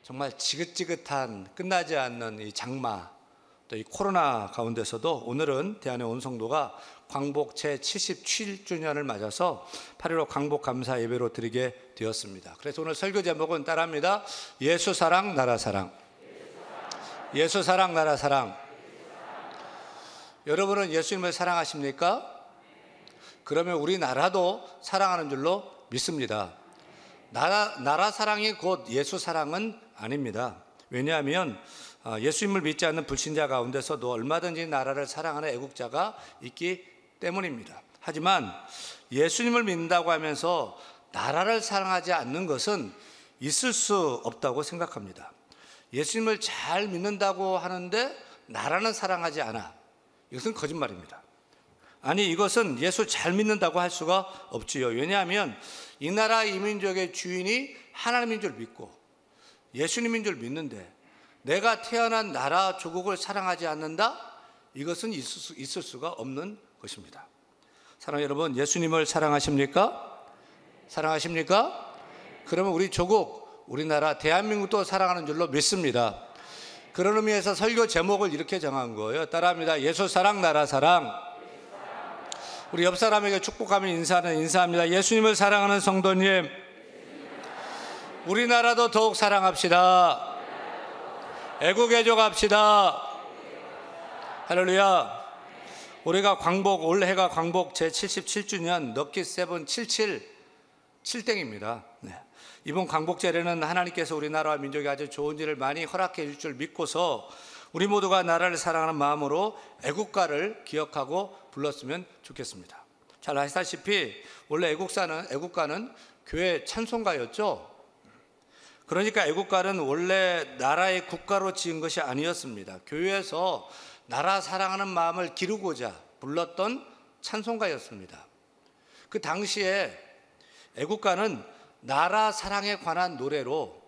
정말 지긋지긋한 끝나지 않는 이 장마, 또 이 코로나 가운데서도 오늘은 대한의 온 성도가 광복 제77주년을 맞아서 8.15 광복 감사 예배로 드리게 되었습니다. 그래서 오늘 설교 제목은 따라합니다. 예수 사랑 나라 사랑. 예수 사랑 나라 사랑. 여러분은 예수님을 사랑하십니까? 그러면 우리나라도 사랑하는 줄로 믿습니다. 나라 사랑이 곧 예수 사랑은 아닙니다. 왜냐하면 예수님을 믿지 않는 불신자 가운데서도 얼마든지 나라를 사랑하는 애국자가 있기 때문입니다. 하지만 예수님을 믿는다고 하면서 나라를 사랑하지 않는 것은 있을 수 없다고 생각합니다. 예수님을 잘 믿는다고 하는데 나라는 사랑하지 않아. 이것은 거짓말입니다. 아니, 이것은 예수 잘 믿는다고 할 수가 없지요. 왜냐하면 이 나라 이 민족의 주인이 하나님인 줄 믿고 예수님인 줄 믿는데 내가 태어난 나라 조국을 사랑하지 않는다? 이것은 있을 수가 없는 것입니다. 사랑하는 여러분, 예수님을 사랑하십니까? 사랑하십니까? 그러면 우리 조국, 우리나라 대한민국도 사랑하는 줄로 믿습니다. 그런 의미에서 설교 제목을 이렇게 정한 거예요. 따라합니다. 예수 사랑 나라 사랑. 우리 옆 사람에게 축복하며 인사합니다. 예수님을 사랑하는 성도님, 우리나라도 더욱 사랑합시다. 애국애족합시다. 할렐루야. 우리가 올해가 광복 제77주년 럭키 세븐 7땡입니다. 네. 이번 광복절에는 하나님께서 우리나라와 민족이 아주 좋은 일을 많이 허락해 줄 줄 믿고서 우리 모두가 나라를 사랑하는 마음으로 애국가를 기억하고 불렀으면 좋겠습니다. 잘 아시다시피 원래 애국가는 교회 찬송가였죠. 그러니까 애국가는 원래 나라의 국가로 지은 것이 아니었습니다. 교회에서 나라 사랑하는 마음을 기르고자 불렀던 찬송가였습니다. 그 당시에 애국가는 나라 사랑에 관한 노래로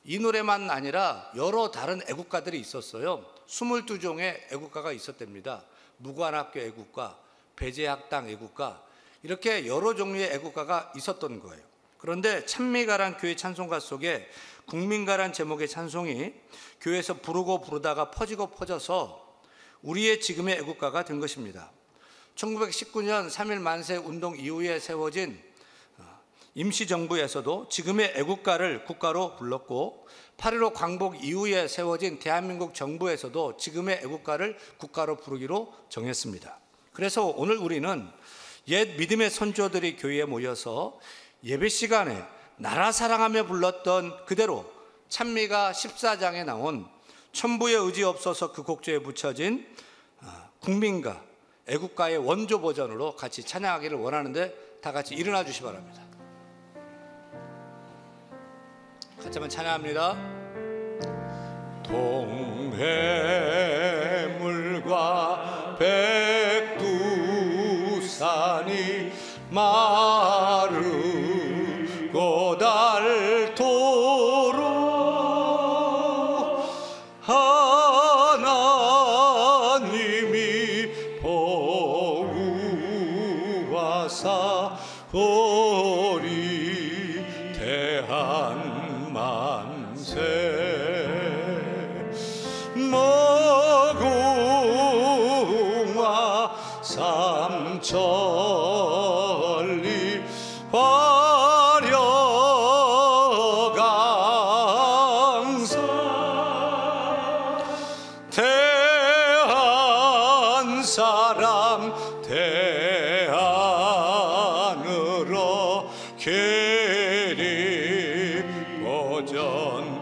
이 노래만 아니라 여러 다른 애국가들이 있었어요. 22종의 애국가가 있었답니다. 무관학교 애국가, 배제학당 애국가, 이렇게 여러 종류의 애국가가 있었던 거예요. 그런데 찬미가란 교회 찬송가 속에 국민가란 제목의 찬송이 교회에서 부르다가 퍼져서 우리의 지금의 애국가가 된 것입니다. 1919년 3.1 만세 운동 이후에 세워진 임시정부에서도 지금의 애국가를 국가로 불렀고 8.15 광복 이후에 세워진 대한민국 정부에서도 지금의 애국가를 국가로 부르기로 정했습니다. 그래서 오늘 우리는 옛 믿음의 선조들이 교회에 모여서 예배 시간에 나라 사랑하며 불렀던 그대로 찬미가 14장에 나온 천부의 의지 없어서 그 곡조에 붙여진 국민가, 애국가의 원조 버전으로 같이 찬양하기를 원하는데 다 같이 일어나 주시기 바랍니다. 같이 한번 찬양합니다. 동해물과 백두산이 마르고 닳도록 하나님이 보호하사 우리 대한만세 무궁화 삼천리 화려강산 대한 사람 대안으로 길이 보전하세.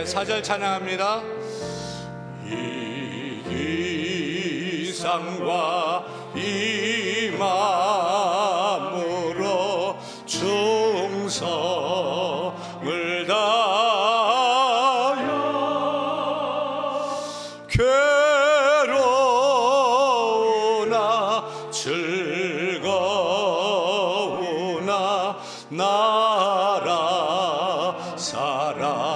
4절 찬양합니다. 이 기상과 이 마음으로 충성을 다하여 괴로우나 즐거우나 나라 사랑하세.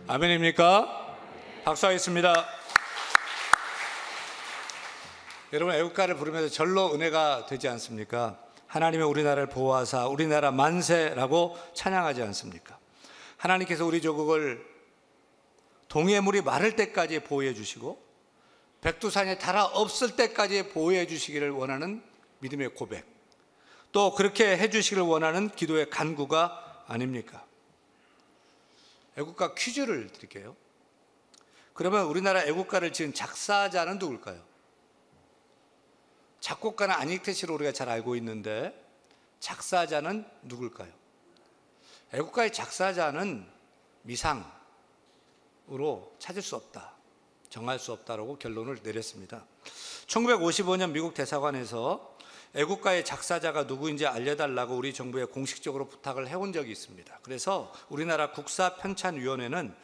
아멘입니까? 박수하겠습니다. 여러분, 애국가를 부르면서 절로 은혜가 되지 않습니까? 하나님의 우리나라를 보호하사 우리나라 만세라고 찬양하지 않습니까? 하나님께서 우리 조국을 동해물이 마를 때까지 보호해 주시고 백두산이 닳아 없을 때까지 보호해 주시기를 원하는 믿음의 고백, 또 그렇게 해 주시기를 원하는 기도의 간구가 아닙니까? 애국가 퀴즈를 드릴게요. 그러면 우리나라 애국가를 지은 작사자는 누굴까요? 작곡가는 안익태 씨로 우리가 잘 알고 있는데 작사자는 누굴까요? 애국가의 작사자는 미상으로 찾을 수 없다, 정할 수 없다라고 결론을 내렸습니다. 1955년 미국 대사관에서 애국가의 작사자가 누구인지 알려달라고 우리 정부에 공식적으로 부탁을 해온 적이 있습니다. 그래서 우리나라 국사편찬위원회는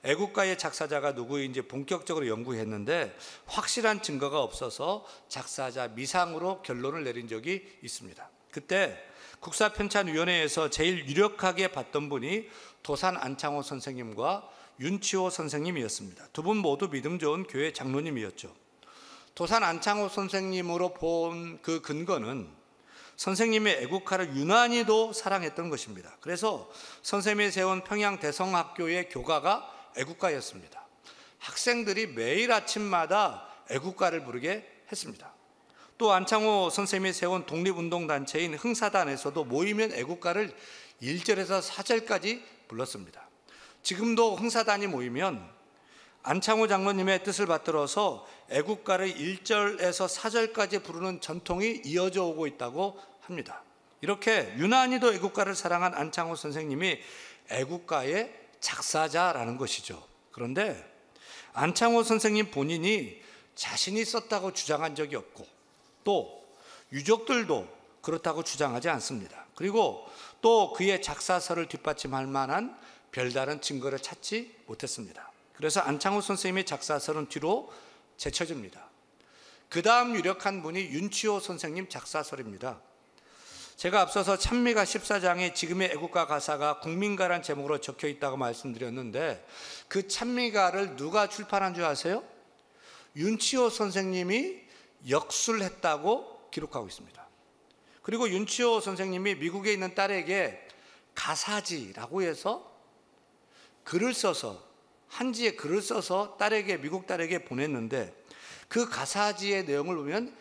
애국가의 작사자가 누구인지 본격적으로 연구했는데 확실한 증거가 없어서 작사자 미상으로 결론을 내린 적이 있습니다. 그때 국사편찬위원회에서 제일 유력하게 봤던 분이 도산 안창호 선생님과 윤치호 선생님이었습니다. 두 분 모두 믿음 좋은 교회 장로님이었죠. 도산 안창호 선생님으로 본 그 근거는 선생님의 애국가를 유난히도 사랑했던 것입니다. 그래서 선생님이 세운 평양 대성학교의 교가가 애국가였습니다. 학생들이 매일 아침마다 애국가를 부르게 했습니다. 또 안창호 선생님이 세운 독립운동단체인 흥사단에서도 모이면 애국가를 1절에서 4절까지 불렀습니다. 지금도 흥사단이 모이면 안창호 장로님의 뜻을 받들어서 애국가를 1절에서 4절까지 부르는 전통이 이어져 오고 있다고 합니다. 이렇게 유난히도 애국가를 사랑한 안창호 선생님이 애국가의 작사자라는 것이죠. 그런데 안창호 선생님 본인이 자신이 썼다고 주장한 적이 없고 또 유족들도 그렇다고 주장하지 않습니다. 그리고 또 그의 작사서를 뒷받침할 만한 별다른 증거를 찾지 못했습니다. 그래서 안창호 선생님의 작사서는 뒤로 제쳐집니다. 그 다음 유력한 분이 윤치호 선생님 작사설입니다. 제가 앞서서 찬미가 14장에 지금의 애국가 가사가 국민가란 제목으로 적혀 있다고 말씀드렸는데 그 찬미가를 누가 출판한 줄 아세요? 윤치호 선생님이 역술했다고 기록하고 있습니다. 그리고 윤치호 선생님이 미국에 있는 딸에게 가사지라고 해서 글을 써서 한지에 글을 써서 미국 딸에게 보냈는데 그 가사지의 내용을 보면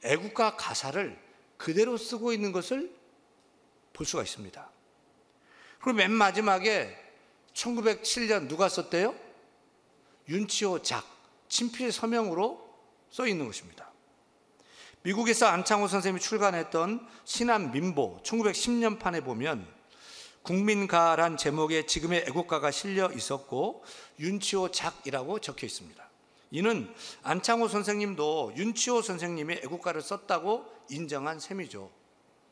애국가 가사를 그대로 쓰고 있는 것을 볼 수가 있습니다. 그리고 맨 마지막에 1907년 누가 썼대요? 윤치호 작, 친필 서명으로 써 있는 것입니다. 미국에서 안창호 선생님이 출간했던 신한민보 1910년 판에 보면 국민가란 제목의 지금의 애국가가 실려 있었고 윤치호 작이라고 적혀 있습니다. 이는 안창호 선생님도 윤치호 선생님이 애국가를 썼다고 인정한 셈이죠.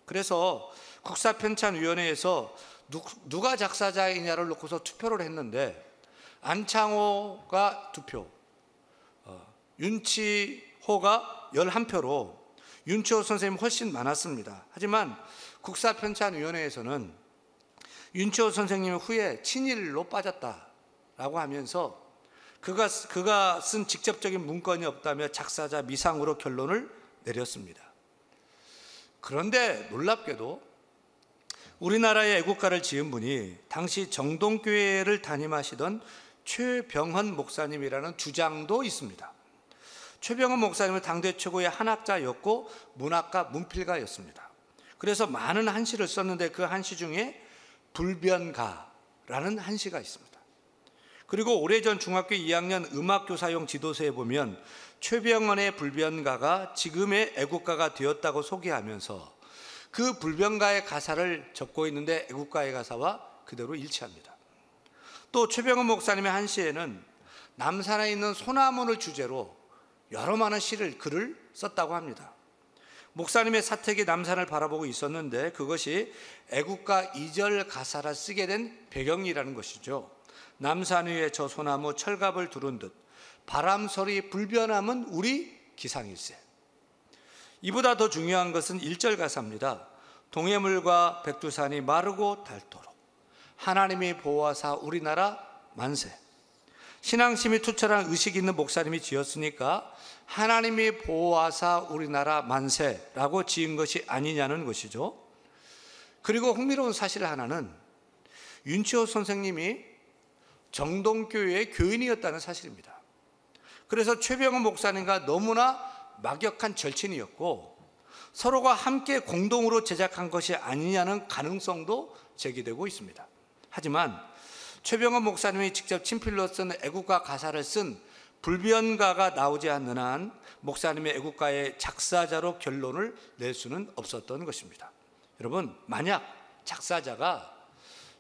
그래서 국사편찬위원회에서 누가 작사자이냐를 놓고서 투표를 했는데 안창호가 2표, 윤치호가 11표로 윤치호 선생님이 훨씬 많았습니다. 하지만 국사편찬위원회에서는 윤치호 선생님이 후에 친일로 빠졌다라고 하면서 그가 쓴 직접적인 문건이 없다며 작사자 미상으로 결론을 내렸습니다. 그런데 놀랍게도 우리나라의 애국가를 지은 분이 당시 정동교회를 담임하시던 최병헌 목사님이라는 주장도 있습니다. 최병헌 목사님은 당대 최고의 한학자였고 문학가 문필가였습니다. 그래서 많은 한시를 썼는데 그 한시 중에 불변가라는 한시가 있습니다. 그리고 오래전 중학교 2학년 음악교사용 지도서에 보면 최병헌의 불변가가 지금의 애국가가 되었다고 소개하면서 그 불변가의 가사를 적고 있는데 애국가의 가사와 그대로 일치합니다. 또 최병헌 목사님의 한시에는 남산에 있는 소나무를 주제로 여러 많은 글을 썼다고 합니다. 목사님의 사택이 남산을 바라보고 있었는데 그것이 애국가 2절 가사를 쓰게 된 배경이라는 것이죠. 남산 위에 저 소나무 철갑을 두른 듯 바람소리 불변함은 우리 기상일세. 이보다 더 중요한 것은 1절 가사입니다. 동해물과 백두산이 마르고 닳도록 하나님이 보호하사 우리나라 만세. 신앙심이 투철한 의식 있는 목사님이 지었으니까 하나님이 보호하사 우리나라 만세라고 지은 것이 아니냐는 것이죠. 그리고 흥미로운 사실 하나는 윤치호 선생님이 정동교회의 교인이었다는 사실입니다. 그래서 최병헌 목사님과 너무나 막역한 절친이었고 서로가 함께 공동으로 제작한 것이 아니냐는 가능성도 제기되고 있습니다. 하지만 최병헌 목사님이 직접 친필로 쓴 애국가 가사를 쓴 불변가가 나오지 않는 한 목사님의 애국가의 작사자로 결론을 낼 수는 없었던 것입니다. 여러분, 만약 작사자가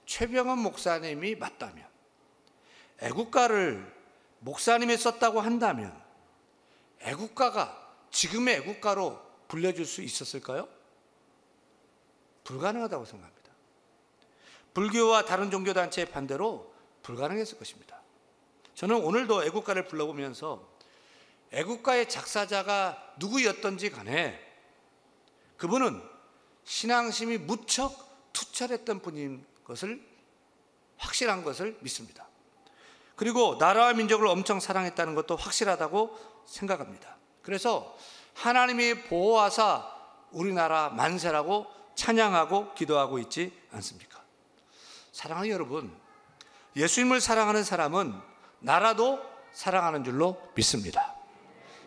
최병헌 목사님이 맞다면, 애국가를 목사님이 썼다고 한다면 애국가가 지금의 애국가로 불려줄 수 있었을까요? 불가능하다고 생각합니다. 불교와 다른 종교단체의 반대로 불가능했을 것입니다. 저는 오늘도 애국가를 불러보면서 애국가의 작사자가 누구였던지 간에 그분은 신앙심이 무척 투철했던 분인 것을, 확실한 것을 믿습니다. 그리고 나라와 민족을 엄청 사랑했다는 것도 확실하다고 생각합니다. 그래서 하나님이 보호하사 우리나라 만세라고 찬양하고 기도하고 있지 않습니까? 사랑하는 여러분, 예수님을 사랑하는 사람은 나라도 사랑하는 줄로 믿습니다.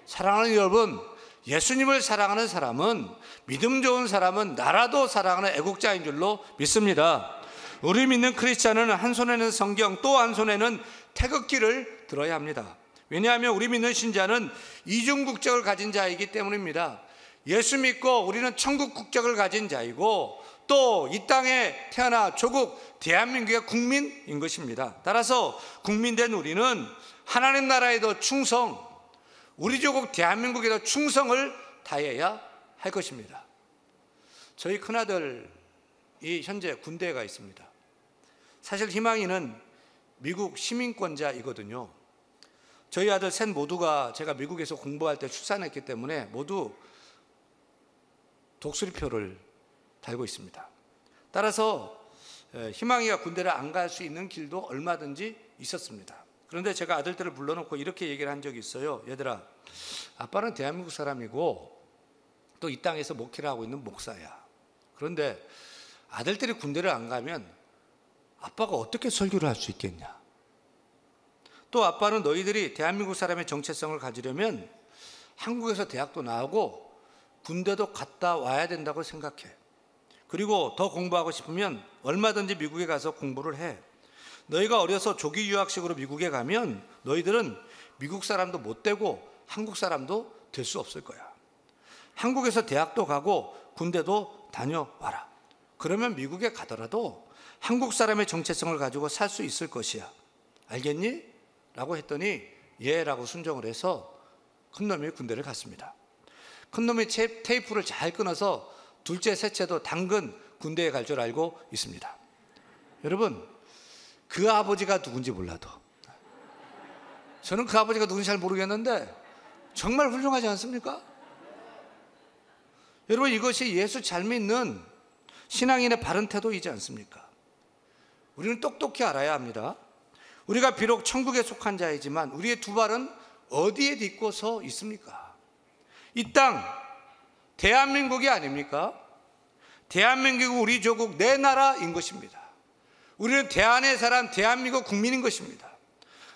사랑하는 여러분, 예수님을 사랑하는 사람은, 믿음 좋은 사람은 나라도 사랑하는 애국자인 줄로 믿습니다. 우리 믿는 크리스찬은 한 손에는 성경, 또 한 손에는 태극기를 들어야 합니다. 왜냐하면 우리 믿는 신자는 이중 국적을 가진 자이기 때문입니다. 예수 믿고 우리는 천국 국적을 가진 자이고 또 이 땅에 태어나 조국 대한민국의 국민인 것입니다. 따라서 국민된 우리는 하나님 나라에도 충성, 우리 조국 대한민국에도 충성을 다해야 할 것입니다. 저희 큰아들이 현재 군대에 가 있습니다. 사실 희망이는 미국 시민권자이거든요. 저희 아들 셋 모두가 제가 미국에서 공부할 때 출산했기 때문에 모두 독수리표를 달고 있습니다. 따라서 희망이가 군대를 안 갈 수 있는 길도 얼마든지 있었습니다. 그런데 제가 아들들을 불러놓고 이렇게 얘기를 한 적이 있어요. 얘들아, 아빠는 대한민국 사람이고 또 이 땅에서 목회를 하고 있는 목사야. 그런데 아들들이 군대를 안 가면 아빠가 어떻게 설교를 할 수 있겠냐? 또 아빠는 너희들이 대한민국 사람의 정체성을 가지려면 한국에서 대학도 나오고 군대도 갔다 와야 된다고 생각해. 그리고 더 공부하고 싶으면 얼마든지 미국에 가서 공부를 해. 너희가 어려서 조기 유학식으로 미국에 가면 너희들은 미국 사람도 못 되고 한국 사람도 될 수 없을 거야. 한국에서 대학도 가고 군대도 다녀와라. 그러면 미국에 가더라도 한국 사람의 정체성을 가지고 살 수 있을 것이야. 알겠니? 라고 했더니 예 라고 순종을 해서 큰놈이 군대를 갔습니다. 큰놈이 테이프를 잘 끊어서 둘째, 셋째도 당근 군대에 갈 줄 알고 있습니다. 여러분, 그 아버지가 누군지 몰라도, 저는 그 아버지가 누군지 잘 모르겠는데 정말 훌륭하지 않습니까? 여러분, 이것이 예수 잘 믿는 신앙인의 바른 태도이지 않습니까? 우리는 똑똑히 알아야 합니다. 우리가 비록 천국에 속한 자이지만 우리의 두 발은 어디에 딛고 서 있습니까? 이 땅, 대한민국이 아닙니까? 대한민국은 우리 조국, 내 나라인 것입니다. 우리는 대한의 사람, 대한민국 국민인 것입니다.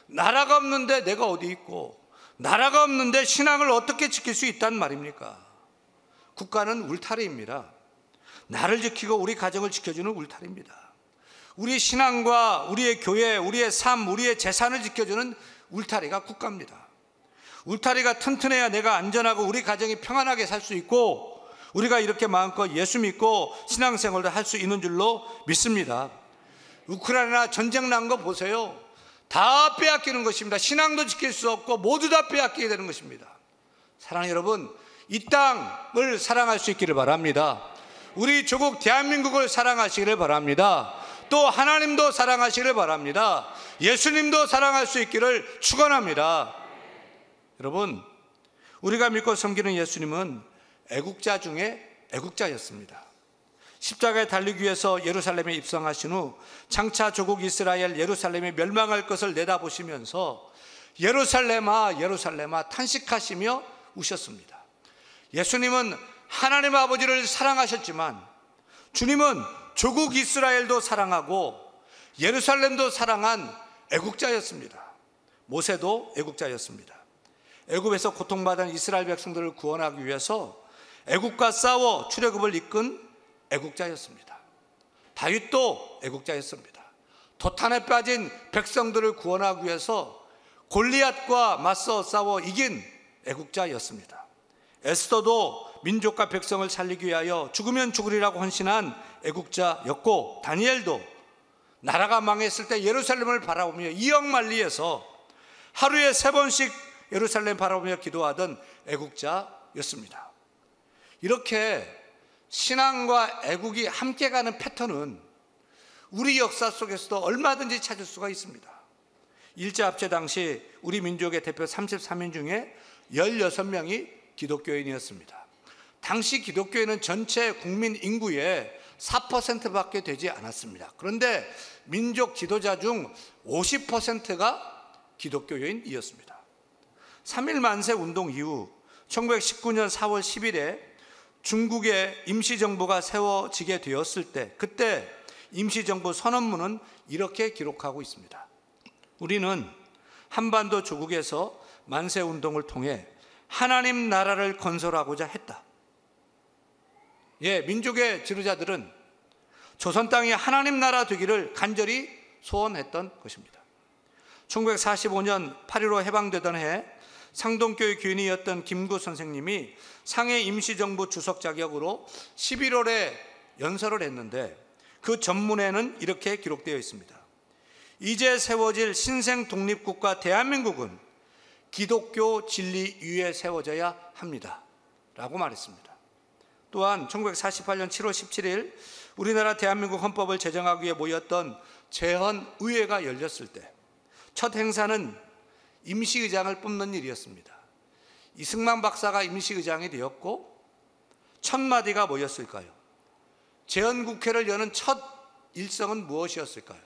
나라가 없는데 내가 어디 있고, 나라가 없는데 신앙을 어떻게 지킬 수 있단 말입니까? 국가는 울타리입니다. 나를 지키고 우리 가정을 지켜주는 울타리입니다. 우리 신앙과 우리의 교회, 우리의 삶, 우리의 재산을 지켜주는 울타리가 국가입니다. 울타리가 튼튼해야 내가 안전하고 우리 가정이 평안하게 살 수 있고 우리가 이렇게 마음껏 예수 믿고 신앙생활도 할 수 있는 줄로 믿습니다. 우크라이나 전쟁 난 거 보세요. 다 빼앗기는 것입니다. 신앙도 지킬 수 없고 모두 다 빼앗기게 되는 것입니다. 사랑하는 여러분, 이 땅을 사랑할 수 있기를 바랍니다. 우리 조국 대한민국을 사랑하시기를 바랍니다. 또 하나님도 사랑하시기를 바랍니다. 예수님도 사랑할 수 있기를 축원합니다. 여러분, 우리가 믿고 섬기는 예수님은 애국자 중에 애국자였습니다. 십자가에 달리기 위해서 예루살렘에 입성하신 후 장차 조국 이스라엘 예루살렘이 멸망할 것을 내다보시면서 예루살렘아 예루살렘아 탄식하시며 우셨습니다. 예수님은 하나님 아버지를 사랑하셨지만 주님은 조국 이스라엘도 사랑하고 예루살렘도 사랑한 애국자였습니다. 모세도 애국자였습니다. 애굽에서 고통받은 이스라엘 백성들을 구원하기 위해서 애국과 싸워 출애굽을 이끈 애국자였습니다. 다윗도 애국자였습니다. 도탄에 빠진 백성들을 구원하기 위해서 골리앗과 맞서 싸워 이긴 애국자였습니다. 에스더도 민족과 백성을 살리기 위하여 죽으면 죽으리라고 헌신한 애국자였고, 다니엘도 나라가 망했을 때 예루살렘을 바라보며 이역만리에서 하루에 3번씩 예루살렘 바라보며 기도하던 애국자였습니다. 이렇게 신앙과 애국이 함께 가는 패턴은 우리 역사 속에서도 얼마든지 찾을 수가 있습니다. 일제합체 당시 우리 민족의 대표 33인 중에 16명이 기독교인이었습니다. 당시 기독교인은 전체 국민 인구의 4%밖에 되지 않았습니다. 그런데 민족 지도자 중 50%가 기독교인이었습니다. 3.1 만세 운동 이후 1919년 4월 10일에 중국의 임시정부가 세워지게 되었을 때, 그때 임시정부 선언문은 이렇게 기록하고 있습니다. 우리는 한반도 조국에서 만세운동을 통해 하나님 나라를 건설하고자 했다. 민족의 지도자들은 조선 땅이 하나님 나라 되기를 간절히 소원했던 것입니다. 1945년 8.15 해방되던 해 상동교회 교인이었던 김구 선생님이 상해 임시정부 주석 자격으로 11월에 연설을 했는데 그 전문에는 이렇게 기록되어 있습니다. 이제 세워질 신생 독립국가 대한민국은 기독교 진리 위에 세워져야 합니다 라고 말했습니다. 또한 1948년 7월 17일 우리나라 대한민국 헌법을 제정하기 위해 모였던 제헌의회가 열렸을 때 첫 행사는 임시의장을 뽑는 일이었습니다. 이승만 박사가 임시의장이 되었고 첫 마디가 뭐였을까요? 제헌국회를 여는 첫 일성은 무엇이었을까요?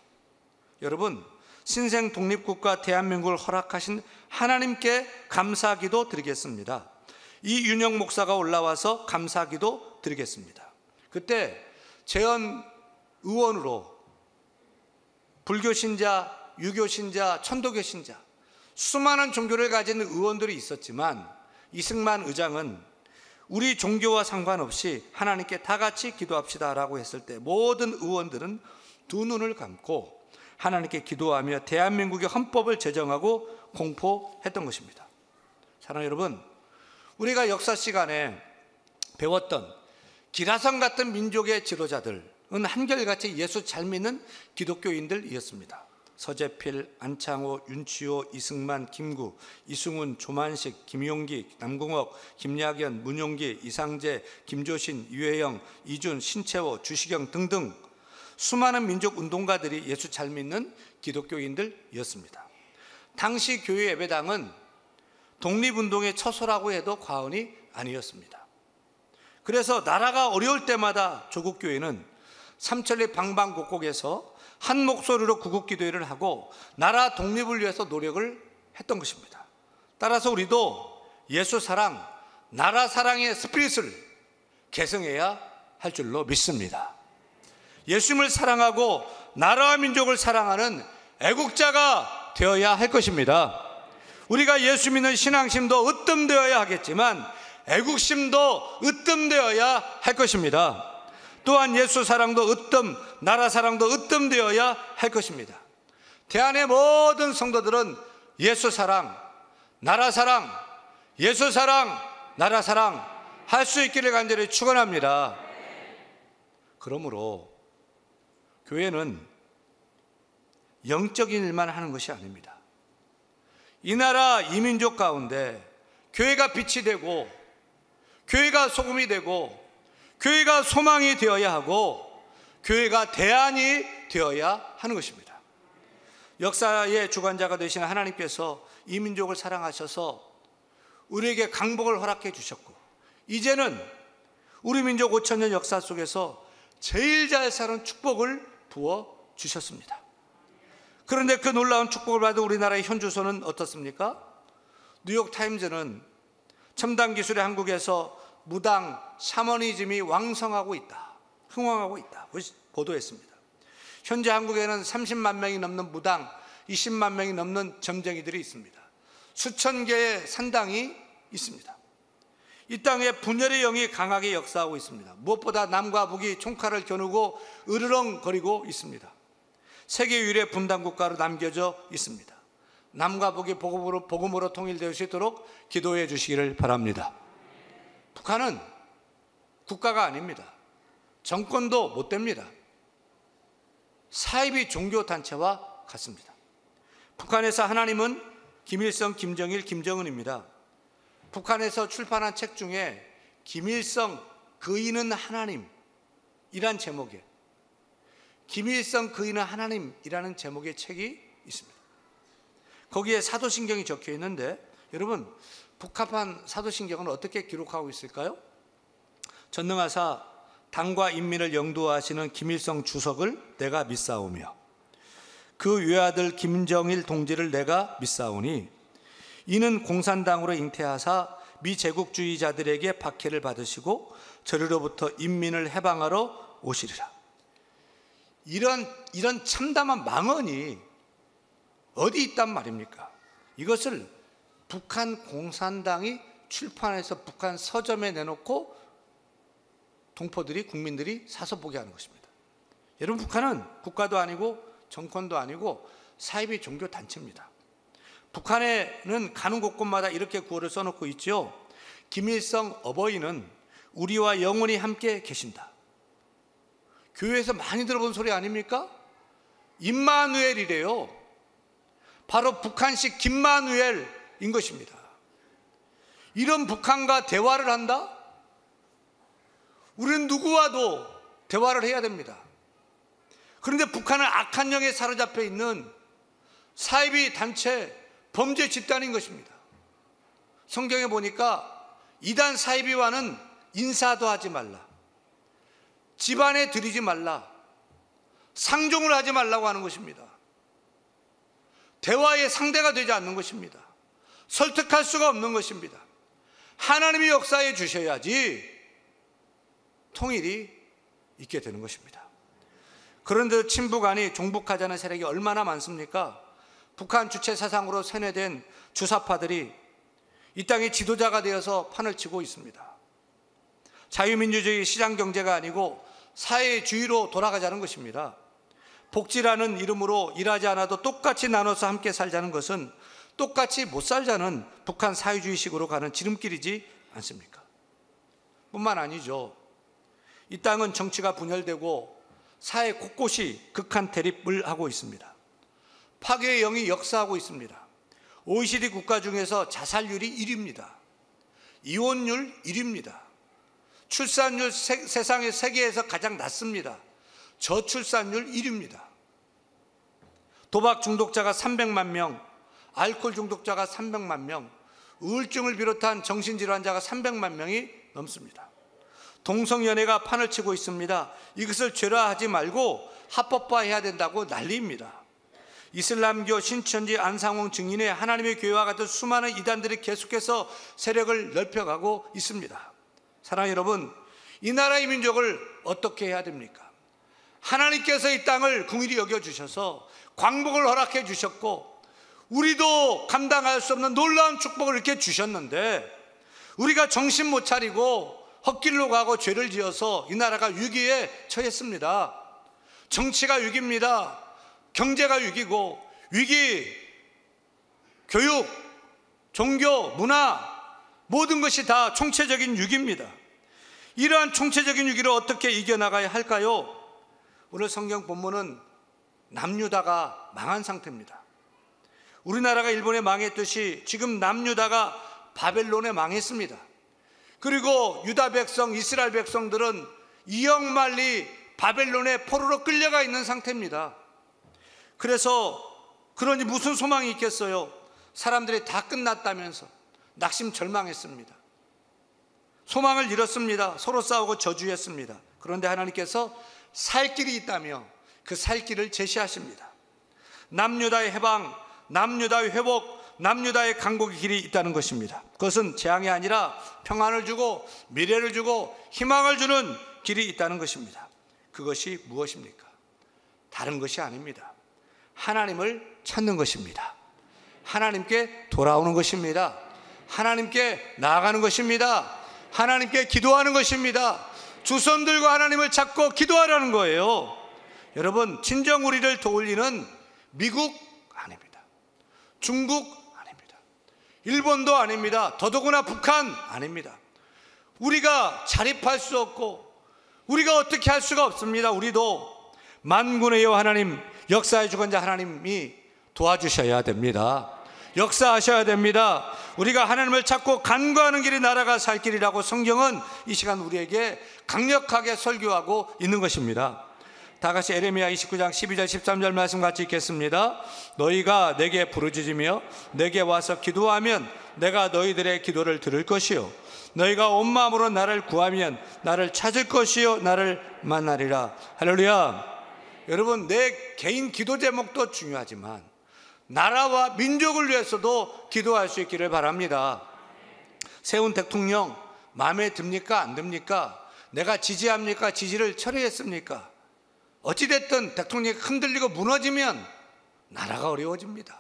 여러분, 신생 독립국가 대한민국을 허락하신 하나님께 감사기도 드리겠습니다. 이윤영 목사가 올라와서 감사기도 드리겠습니다. 그때 제헌 의원으로 불교 신자, 유교 신자, 천도교 신자 수많은 종교를 가진 의원들이 있었지만 이승만 의장은 우리 종교와 상관없이 하나님께 다 같이 기도합시다라고 했을 때 모든 의원들은 두 눈을 감고 하나님께 기도하며 대한민국의 헌법을 제정하고 공포했던 것입니다. 사랑하는 여러분, 우리가 역사 시간에 배웠던 기라성 같은 민족의 지도자들은 한결같이 예수 잘 믿는 기독교인들이었습니다. 서재필, 안창호, 윤치호, 이승만, 김구, 이승훈, 조만식, 김용기, 남궁옥, 김약연, 문용기, 이상재, 김조신, 유해영, 이준, 신채호, 주시경 등등 수많은 민족 운동가들이 예수 잘 믿는 기독교인들이었습니다. 당시 교회 예배당은 독립운동의 처소라고 해도 과언이 아니었습니다. 그래서 나라가 어려울 때마다 조국교회는 삼천리 방방곡곡에서 한 목소리로 구국기도회를 하고 나라 독립을 위해서 노력을 했던 것입니다. 따라서 우리도 예수 사랑, 나라 사랑의 스피릿을 계승해야 할 줄로 믿습니다. 예수님을 사랑하고 나라와 민족을 사랑하는 애국자가 되어야 할 것입니다. 우리가 예수 믿는 신앙심도 으뜸되어야 하겠지만 애국심도 으뜸되어야 할 것입니다. 또한 예수 사랑도 으뜸, 나라 사랑도 으뜸되어야 할 것입니다. 대한의 모든 성도들은 예수 사랑, 나라 사랑, 예수 사랑, 나라 사랑 할 수 있기를 간절히 축원합니다. 그러므로 교회는 영적인 일만 하는 것이 아닙니다. 이 나라 이민족 가운데 교회가 빛이 되고 교회가 소금이 되고 교회가 소망이 되어야 하고 교회가 대안이 되어야 하는 것입니다. 역사의 주관자가 되시는 하나님께서 이 민족을 사랑하셔서 우리에게 강복을 허락해 주셨고 이제는 우리 민족 5,000년 역사 속에서 제일 잘 사는 축복을 부어 주셨습니다. 그런데 그 놀라운 축복을 받은 우리나라의 현주소는 어떻습니까? 뉴욕타임즈는 첨단 기술의 한국에서 무당 샤머니즘이 왕성하고 있다, 흥왕하고 있다 보도했습니다. 현재 한국에는 30만 명이 넘는 무당, 20만 명이 넘는 점쟁이들이 있습니다. 수천 개의 산당이 있습니다. 이 땅에 분열의 영이 강하게 역사하고 있습니다. 무엇보다 남과 북이 총칼을 겨누고 으르렁거리고 있습니다. 세계 유일의 분단 국가로 남겨져 있습니다. 남과 북이 복음으로 통일될 수 있도록 기도해 주시기를 바랍니다. 북한은 국가가 아닙니다. 정권도 못 됩니다. 사이비 종교단체와 같습니다. 북한에서 하나님은 김일성, 김정일, 김정은입니다. 북한에서 출판한 책 중에 김일성 그이는 하나님이란 제목의 김일성 그이는 하나님이라는 제목의 책이 있습니다. 거기에 사도신경이 적혀 있는데 여러분, 북한판 사도신경은 어떻게 기록하고 있을까요? 전능하사 당과 인민을 영도하시는 김일성 주석을 내가 믿사오며 그 외아들 김정일 동지를 내가 믿사오니 이는 공산당으로 잉태하사 미제국주의자들에게 박해를 받으시고 저리로부터 인민을 해방하러 오시리라. 이런 참담한 망언이 어디 있단 말입니까? 이것을 북한 공산당이 출판해서 북한 서점에 내놓고 동포들이, 국민들이 사서 보게 하는 것입니다. 여러분, 북한은 국가도 아니고 정권도 아니고 사이비 종교 단체입니다. 북한에는 가는 곳곳마다 이렇게 구호를 써놓고 있죠. 김일성 어버이는 우리와 영원히 함께 계신다. 교회에서 많이 들어본 소리 아닙니까? 임마누엘이래요. 바로 북한식 김마누엘인 것입니다. 이런 북한과 대화를 한다? 우리는 누구와도 대화를 해야 됩니다. 그런데 북한은 악한 영에 사로잡혀 있는 사이비 단체, 범죄 집단인 것입니다. 성경에 보니까 이단 사이비와는 인사도 하지 말라, 집안에 들이지 말라, 상종을 하지 말라고 하는 것입니다. 대화의 상대가 되지 않는 것입니다. 설득할 수가 없는 것입니다. 하나님이 역사해 주셔야지 통일이 있게 되는 것입니다. 그런데 친북 아니 종북하자는 세력이 얼마나 많습니까? 북한 주체 사상으로 세뇌된 주사파들이 이 땅의 지도자가 되어서 판을 치고 있습니다. 자유민주주의 시장경제가 아니고 사회주의로 돌아가자는 것입니다. 복지라는 이름으로 일하지 않아도 똑같이 나눠서 함께 살자는 것은 똑같이 못 살자는 북한 사회주의식으로 가는 지름길이지 않습니까? 뿐만 아니죠. 이 땅은 정치가 분열되고 사회 곳곳이 극한 대립을 하고 있습니다. 파괴의 영이 역사하고 있습니다. OECD 국가 중에서 자살률이 1위입니다. 이혼율 1위입니다. 출산율 세상의 세계에서 가장 낮습니다. 저출산율 1위입니다. 도박 중독자가 300만 명, 알코올 중독자가 300만 명, 우울증을 비롯한 정신질환자가 300만 명이 넘습니다. 동성연애가 판을 치고 있습니다. 이것을 죄라하지 말고 합법화해야 된다고 난리입니다. 이슬람교 신천지 안상홍 증인의 하나님의 교회와 같은 수많은 이단들이 계속해서 세력을 넓혀가고 있습니다. 사랑하는 여러분, 이 나라의 민족을 어떻게 해야 됩니까? 하나님께서 이 땅을 긍휼히 여겨주셔서 광복을 허락해 주셨고 우리도 감당할 수 없는 놀라운 축복을 이렇게 주셨는데 우리가 정신 못 차리고 헛길로 가고 죄를 지어서 이 나라가 위기에 처했습니다. 정치가 위기입니다. 경제가 위기고 위기, 교육, 종교, 문화 모든 것이 다 총체적인 위기입니다. 이러한 총체적인 위기를 어떻게 이겨나가야 할까요? 오늘 성경 본문은 남유다가 망한 상태입니다. 우리나라가 일본에 망했듯이 지금 남유다가 바벨론에 망했습니다. 그리고 유다 백성, 이스라엘 백성들은 이역만리 바벨론의 포로로 끌려가 있는 상태입니다. 그러니 무슨 소망이 있겠어요? 사람들이 다 끝났다면서 낙심절망했습니다. 소망을 잃었습니다. 서로 싸우고 저주했습니다. 그런데 하나님께서 살 길이 있다며 그 살 길을 제시하십니다. 남유다의 해방, 남유다의 회복, 남유다의 강국의 길이 있다는 것입니다. 그것은 재앙이 아니라 평안을 주고 미래를 주고 희망을 주는 길이 있다는 것입니다. 그것이 무엇입니까? 다른 것이 아닙니다. 하나님을 찾는 것입니다. 하나님께 돌아오는 것입니다. 하나님께 나아가는 것입니다. 하나님께 기도하는 것입니다. 두 손 들고 하나님을 찾고 기도하라는 거예요. 여러분, 진정 우리를 도울리는 미국 아닙니다. 중국 아닙니다. 일본도 아닙니다. 더더구나 북한 아닙니다. 우리가 자립할 수 없고 우리가 어떻게 할 수가 없습니다. 우리도 만군의 여호와 하나님, 역사의 주권자 하나님이 도와주셔야 됩니다. 역사하셔야 됩니다. 우리가 하나님을 찾고 간구하는 길이 나라가 살 길이라고 성경은 이 시간 우리에게 강력하게 설교하고 있는 것입니다. 다 같이 에레미야 29장 12절 13절 말씀 같이 읽겠습니다. 너희가 내게 부르짖으며 내게 와서 기도하면 내가 너희들의 기도를 들을 것이요 너희가 온 마음으로 나를 구하면 나를 찾을 것이요 나를 만나리라. 할렐루야. 여러분, 내 개인 기도 제목도 중요하지만 나라와 민족을 위해서도 기도할 수 있기를 바랍니다. 세운 대통령 마음에 듭니까? 안 듭니까? 내가 지지합니까? 지지를 처리했습니까? 어찌됐든 대통령이 흔들리고 무너지면 나라가 어려워집니다.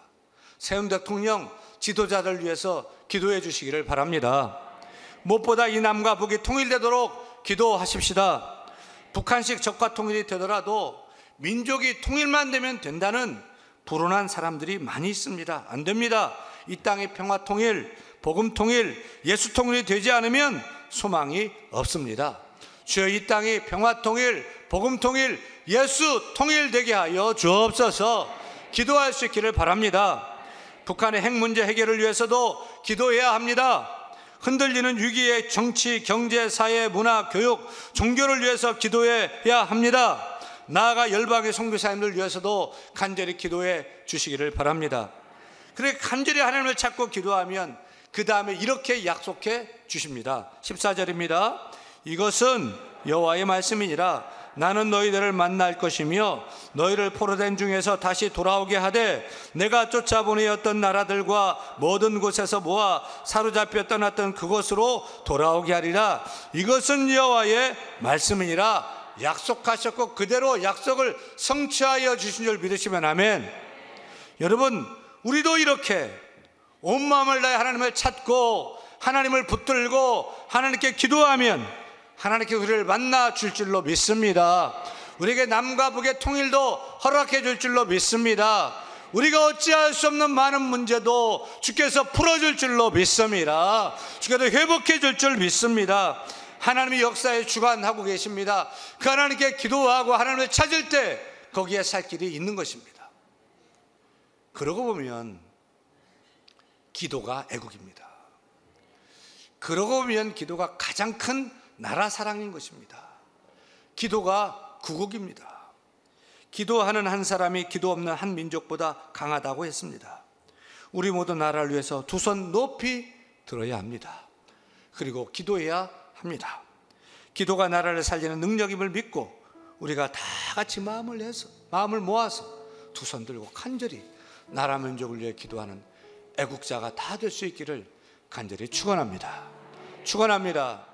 세운 대통령 지도자들 위해서 기도해 주시기를 바랍니다. 무엇보다 이 남과 북이 통일되도록 기도하십시다. 북한식 적화 통일이 되더라도 민족이 통일만 되면 된다는 불온한 사람들이 많이 있습니다. 안 됩니다. 이 땅의 평화 통일, 복음 통일, 예수 통일이 되지 않으면 소망이 없습니다. 주여, 이 땅이 평화 통일, 복음 통일, 예수 통일되게 하여 주옵소서. 기도할 수 있기를 바랍니다. 북한의 핵 문제 해결을 위해서도 기도해야 합니다. 흔들리는 위기의 정치, 경제, 사회, 문화, 교육, 종교를 위해서 기도해야 합니다. 나아가 열방의 선교사님들 위해서도 간절히 기도해 주시기를 바랍니다. 그렇게 간절히 하나님을 찾고 기도하면 그 다음에 이렇게 약속해 주십니다. 14절입니다. 이것은 여호와의 말씀이니라. 나는 너희들을 만날 것이며 너희를 포로된 중에서 다시 돌아오게 하되 내가 쫓아보내었던 나라들과 모든 곳에서 모아 사로잡혀 떠났던 그곳으로 돌아오게 하리라. 이것은 여호와의 말씀이니라. 약속하셨고 그대로 약속을 성취하여 주신 줄 믿으시면 아멘. 여러분, 우리도 이렇게 온 마음을 다해 하나님을 찾고 하나님을 붙들고 하나님께 기도하면 하나님께 우리를 만나 줄 줄로 믿습니다. 우리에게 남과 북의 통일도 허락해 줄 줄로 믿습니다. 우리가 어찌할 수 없는 많은 문제도 주께서 풀어줄 줄로 믿습니다. 주께서 회복해 줄 줄 믿습니다. 하나님이 역사에 주관하고 계십니다. 그 하나님께 기도하고 하나님을 찾을 때 거기에 살 길이 있는 것입니다. 그러고 보면 기도가 애국입니다. 그러고 보면 기도가 가장 큰 나라 사랑인 것입니다. 기도가 구국입니다. 기도하는 한 사람이 기도 없는 한 민족보다 강하다고 했습니다. 우리 모두 나라를 위해서 두 손 높이 들어야 합니다. 그리고 기도해야 합니다. 기도가 나라를 살리는 능력임을 믿고 우리가 다 같이 마음을 모아서 두 손 들고 간절히 나라 민족을 위해 기도하는 애국자가 다 될 수 있기를 간절히 축원합니다. 축원합니다.